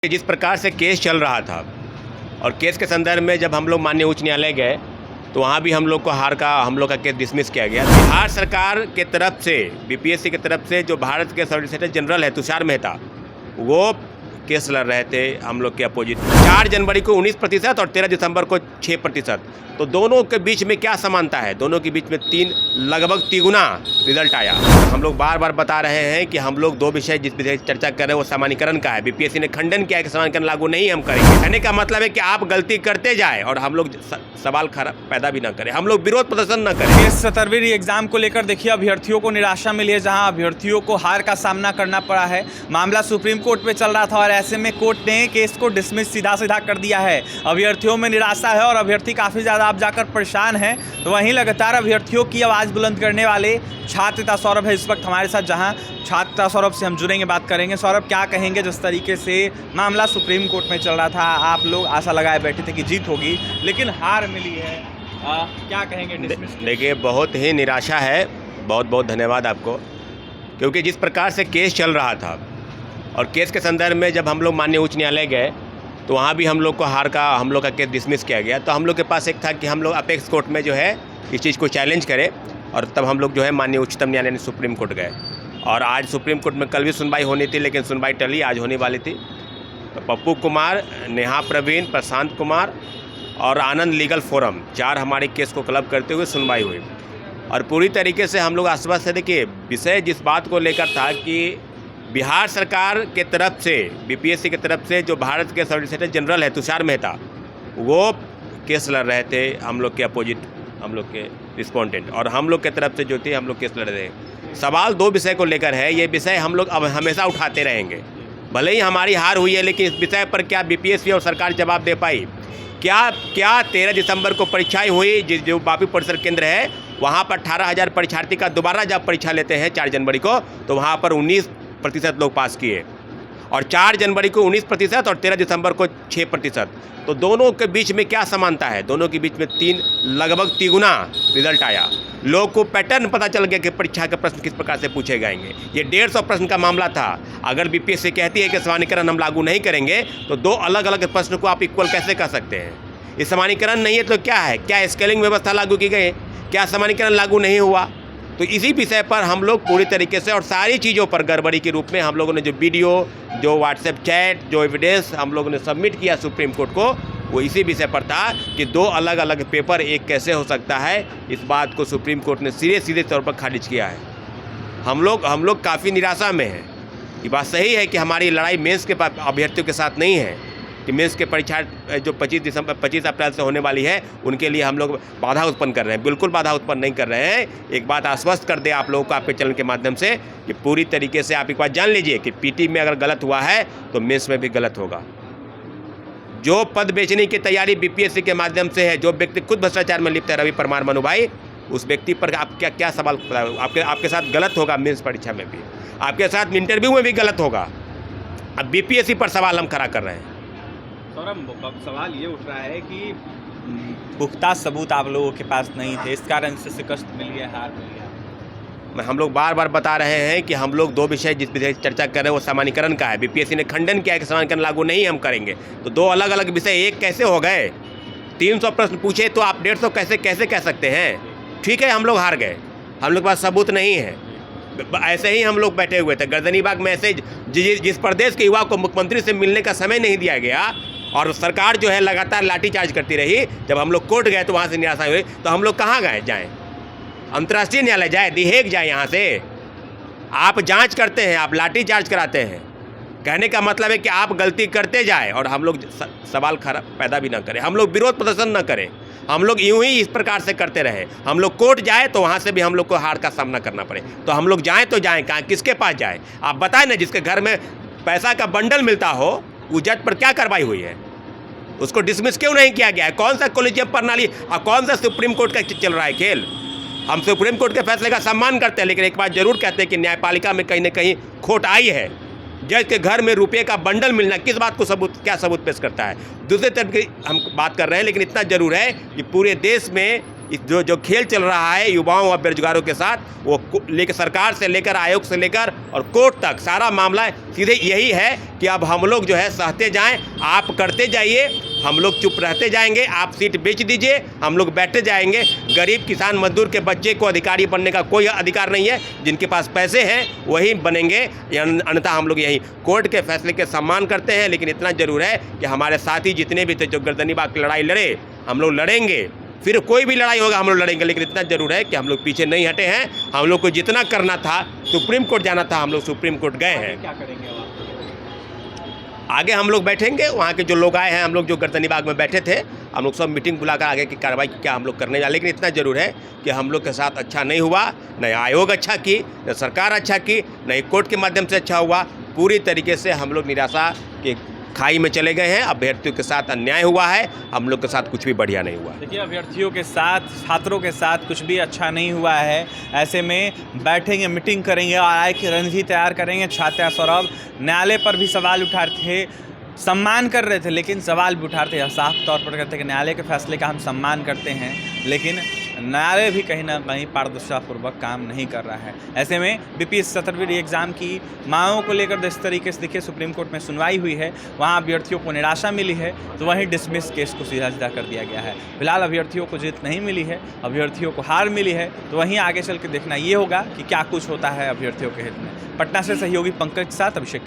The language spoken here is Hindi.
जिस प्रकार से केस चल रहा था और केस के संदर्भ में जब हम लोग माननीय उच्च न्यायालय गए तो वहाँ भी हम लोग का केस डिसमिस किया गया। बिहार सरकार के तरफ से बीपीएससी की तरफ से जो भारत के सॉलिसिटर जनरल है तुषार मेहता, वो केस लड़ रहे थे हम लोग के अपोजिट। 4 जनवरी को 19% और 13 दिसंबर को 6%। तो दोनों के बीच में क्या समानता है? दोनों के बीच में लगभग तिगुना रिजल्ट आया। हम लोग बार बार बता रहे हैं कि हम लोग 2 विषय जिस विषय चर्चा कर रहे हैं वो सामान्यकरण का है। बीपीएससी ने खंडन किया है कि सामान्यकरण लागू नहीं हम करेंगे। कहने का मतलब है कि आप गलती करते जाए और हम लोग सवाल पैदा भी ना करें, हम लोग विरोध प्रदर्शन न करें। इस 17वीं एग्जाम को लेकर देखिए अभ्यर्थियों को निराशा मिली है, जहां अभ्यर्थियों को हार का सामना करना पड़ा है। मामला सुप्रीम कोर्ट पे चल रहा था और ऐसे में कोर्ट ने केस को डिसमिस सीधा कर दिया है। अभ्यर्थियों में निराशा है और अभ्यर्थी काफ़ी ज़्यादा आप जाकर परेशान हैं। तो वहीं लगातार अभ्यर्थियों की आवाज़ बुलंद करने वाले छात्र सौरभ है इस वक्त हमारे साथ, जहां छात्र सौरभ से हम जुड़ेंगे, बात करेंगे। सौरभ, क्या कहेंगे जिस तरीके से मामला सुप्रीम कोर्ट में चल रहा था, आप लोग आशा लगाए बैठे थे कि जीत होगी लेकिन हार मिली है, क्या कहेंगे? देखिए, बहुत ही निराशा है। बहुत बहुत धन्यवाद आपको, क्योंकि जिस प्रकार से केस चल रहा था और केस के संदर्भ में जब हम लोग माननीय उच्च न्यायालय गए तो वहाँ भी हम लोग का केस डिसमिस किया गया। तो हम लोग के पास एक था कि हम लोग अपेक्स कोर्ट में जो है इस चीज़ को चैलेंज करें, और तब हम लोग जो है माननीय उच्चतम न्यायालय ने सुप्रीम कोर्ट गए। और आज सुप्रीम कोर्ट में कल भी सुनवाई होनी थी लेकिन सुनवाई टली, आज होने वाली थी। तो पप्पू कुमार, नेहा प्रवीण, प्रशांत कुमार और आनंद लीगल फोरम 4 हमारे केस को क्लब करते हुए सुनवाई हुई। और पूरी तरीके से हम लोग आश्वस्त थे। देखिए, विषय जिस बात को लेकर था कि बिहार सरकार के तरफ से बीपीएससी की तरफ से जो भारत के सॉलिसिटर जनरल है तुषार मेहता, वो केस लड़ रहे थे हम लोग के अपोजिट, हम लोग के रिस्पोंडेंट, और हम लोग के तरफ से जो थे हम लोग केस लड़ रहे हैं। सवाल 2 विषय को लेकर है। ये विषय हम लोग अब हमेशा उठाते रहेंगे, भले ही हमारी हार हुई है, लेकिन इस विषय पर क्या बीपीएससी और सरकार जवाब दे पाई? क्या 13 दिसंबर को परीक्षाएं हुई, जो बापी परिसर केंद्र है वहाँ पर 18,000 परीक्षार्थी का दोबारा जब परीक्षा लेते हैं 4 जनवरी को, तो वहाँ पर 19% लोग पास किए, और 4 जनवरी को 19% और 13 दिसंबर को 6%। तो दोनों के बीच में क्या समानता है? दोनों के बीच में लगभग तिगुना रिजल्ट आया। लोगों को पैटर्न पता चल गया कि परीक्षा के प्रश्न किस प्रकार से पूछे जाएंगे। ये 150 प्रश्न का मामला था। अगर बीपीएससी कहती है कि सामान्यकरण हम लागू नहीं करेंगे तो 2 अलग अलग प्रश्न को आप इक्वल कैसे कर सकते हैं? ये सामान्यकरण नहीं है तो क्या है? क्या स्केलिंग व्यवस्था लागू की गई? क्या सामान्यकरण लागू नहीं हुआ? तो इसी विषय पर हम लोग पूरी तरीके से और सारी चीज़ों पर गड़बड़ी के रूप में हम लोगों ने जो वीडियो, जो व्हाट्सएप चैट, जो एविडेंस हम लोगों ने सबमिट किया सुप्रीम कोर्ट को, वो इसी विषय पर था कि 2 अलग अलग पेपर एक कैसे हो सकता है। इस बात को सुप्रीम कोर्ट ने सीधे तौर पर खारिज किया है। हम लोग काफ़ी निराशा में हैं। ये बात सही है कि हमारी लड़ाई मेंस के अभ्यर्थियों के साथ नहीं है कि मेंस के परीक्षा जो 25 अप्रैल से होने वाली है उनके लिए हम लोग बाधा उत्पन्न कर रहे हैं। बिल्कुल बाधा उत्पन्न नहीं कर रहे हैं। एक बात आश्वस्त कर दे आप लोगों को आपके चैनल के माध्यम से कि पूरी तरीके से आप एक बात जान लीजिए कि पीटी में अगर गलत हुआ है तो मेंस में भी गलत होगा। जो पद बेचने की तैयारी बीपीएससी के माध्यम से है, जो व्यक्ति खुद भ्रष्टाचार में लिप्त है, रवि परमार मनु भाई, उस व्यक्ति पर आप क्या सवाल आपके साथ गलत होगा। मेंस परीक्षा में भी आपके साथ इंटरव्यू में भी गलत होगा। अब बीपीएससी पर सवाल हम खड़ा कर रहे हैं। सौरभ, सवाल ये उठ रहा है कि पुख्ता सबूत आप लोगों के पास नहीं थे, इस कारण से शिकस्त मिली है, हार मिली है। हम लोग बार बार बता रहे हैं कि हम लोग 2 विषय जिस विषय चर्चा कर रहे हैं वो सामान्यकरण का है। बीपीएससी ने खंडन किया है कि सामान्यकरण लागू नहीं हम करेंगे। तो 2 अलग अलग विषय एक कैसे हो गए? 300 प्रश्न पूछे तो आप 150 कैसे कह सकते हैं? ठीक है, हम लोग हार गए, हम लोग के पास सबूत नहीं है। ऐसे ही हम लोग बैठे हुए थे गर्दनीबाग में। ऐसे जिस प्रदेश के युवा को मुख्यमंत्री से मिलने का समय नहीं दिया गया और सरकार जो है लगातार लाठीचार्ज करती रही, जब हम लोग कोर्ट गए तो वहाँ से निराशा हुई, तो हम लोग कहाँ गए? जाएँ अंतर्राष्ट्रीय न्यायालय जाए, दी हेग जाए। यहाँ से आप जांच करते हैं, आप लाठीचार्ज कराते हैं। कहने का मतलब है कि आप गलती करते जाए और हम लोग सवाल पैदा भी ना करें, हम लोग विरोध प्रदर्शन न करें, हम लोग यूं ही इस प्रकार से करते रहे। हम लोग कोर्ट जाए तो वहाँ से भी हम लोग को हार का सामना करना पड़े। तो हम लोग जाएँ तो जाएँ कहाँ, किसके पास जाए? आप बताएं ना। जिसके घर में पैसा का बंडल मिलता हो, उस जज पर क्या कार्रवाई हुई है? उसको डिसमिस क्यों नहीं किया गया है? कौन सा कॉलेजियम प्रणाली और कौन सा सुप्रीम कोर्ट का चल रहा है खेल? हम सुप्रीम कोर्ट के फैसले का सम्मान करते हैं, लेकिन एक बात जरूर कहते हैं कि न्यायपालिका में कहीं ना कहीं खोट आई है। जज के घर में रुपये का बंडल मिलना किस बात को क्या सबूत पेश करता है? दूसरे तरफ की हम बात कर रहे हैं, लेकिन इतना जरूर है कि पूरे देश में इस जो खेल चल रहा है युवाओं और बेरोजगारों के साथ, वो लेकर सरकार से लेकर आयोग से लेकर और कोर्ट तक सारा मामला सीधे यही है कि अब हम लोग जो है सहते जाएं, आप करते जाइए, हम लोग चुप रहते जाएंगे, आप सीट बेच दीजिए, हम लोग बैठते जाएंगे। गरीब किसान मजदूर के बच्चे को अधिकारी बनने का कोई अधिकार नहीं है, जिनके पास पैसे हैं वही बनेंगे, अन्यथा हम लोग यही कोर्ट के फैसले के सम्मान करते हैं। लेकिन इतना जरूर है कि हमारे साथी जितने भी थे जो गर्दनीबाग की लड़ाई लड़े, हम लोग लड़ेंगे, फिर कोई भी लड़ाई होगा हम लोग लड़ेंगे। लेकिन इतना जरूर है कि हम लोग पीछे नहीं हटे हैं। हम लोग को जितना करना था, सुप्रीम कोर्ट जाना था, हम लोग सुप्रीम कोर्ट गए हैं। क्या करेंगे आगे हम लोग बैठेंगे, वहाँ के जो लोग आए हैं, हम लोग जो गर्दनीबाग में बैठे थे, हम लोग सब मीटिंग बुलाकर आगे की कार्रवाई क्या हम लोग करने जा। लेकिन इतना जरूर है कि हम लोग के साथ अच्छा नहीं हुआ, न आयोग अच्छा की, न सरकार अच्छा की, न कोर्ट के माध्यम से अच्छा हुआ। पूरी तरीके से हम लोग निराशा के खाई में चले गए हैं। अभ्यर्थियों के साथ अन्याय हुआ है, हम लोग के साथ कुछ भी बढ़िया नहीं हुआ। देखिए, अभ्यर्थियों के साथ, छात्रों के साथ कुछ भी अच्छा नहीं हुआ है। ऐसे में बैठेंगे, मीटिंग करेंगे और आय की रणनीति तैयार करेंगे। छात्र सौरभ न्यायालय पर भी सवाल उठा रहे थे, सम्मान कर रहे थे, लेकिन सवाल भी उठा रहे थे, साफ तौर पर कहते हैं कि न्यायालय के फैसले का हम सम्मान करते हैं, लेकिन न्यायालय भी कहीं ना कहीं पारदर्शितापूर्वक काम नहीं कर रहा है। ऐसे में बीपीएससी 17वीं एग्ज़ाम की मांगों को लेकर जिस तरीके से देखिए सुप्रीम कोर्ट में सुनवाई हुई है, वहां अभ्यर्थियों को निराशा मिली है, तो वहीं डिसमिस केस को सीधा सीधा कर दिया गया है। फिलहाल अभ्यर्थियों को जीत नहीं मिली है, अभ्यर्थियों को हार मिली है, तो वहीं आगे चल के देखना ये होगा कि क्या कुछ होता है अभ्यर्थियों के हित में। पटना से सहयोगी पंकज के साथ अभिषेक।